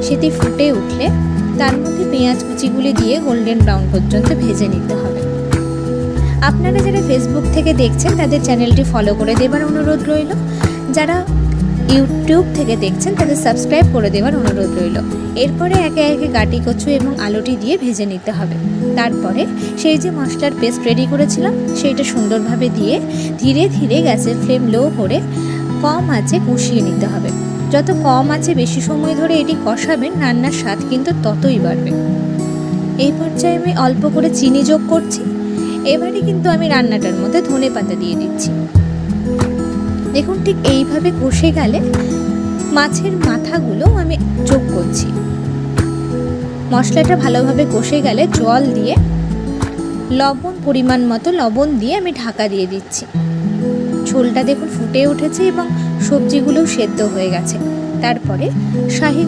সেটি ফুটে উঠলে তার মধ্যে পেঁয়াজ কুচিগুলি দিয়ে গোল্ডেন ব্রাউন পর্যন্ত ভেজে নিতে হবে। আপনারা যারা ফেসবুক থেকে দেখছেন তাদের চ্যানেলটি ফলো করে দেবার অনুরোধ রইল, যারা ইউটিউব থেকে দেখছেন তাদের সাবস্ক্রাইব করে দেওয়ার অনুরোধ রইল। এরপরে একে একে গাটি কচু এবং আলুটি দিয়ে ভেজে নিতে হবে। তারপরে সেই যে মশলার পেস্ট রেডি করেছিলাম সেইটা সুন্দরভাবে দিয়ে ধীরে ধীরে গ্যাসের ফ্লেম লো করে কম আঁচে কষিয়ে নিতে হবে। যত কম আঁচে বেশি সময় ধরে এটি কষাবেন, রান্নার স্বাদ কিন্তু ততই বাড়বে। এই পর্যায়ে আমি অল্প করে চিনি যোগ করছি। এবারে কিন্তু আমি রান্নাটার মধ্যে ধনেপাতা দিয়ে দিচ্ছি। দেখুন, ঠিক এইভাবে কষে গেলে মাছের মাথাগুলো আমি যোগ করছি। মশলাটা ভালোভাবে কষে গেলে জল দিয়ে লবণ, পরিমাণ মতো লবণ দিয়ে আমি ঢাকা দিয়ে দিচ্ছি। ঝোলটা দেখুন ফুটে উঠেছে এবং সবজিগুলোও সেদ্ধ হয়ে গেছে। তারপরে শাহি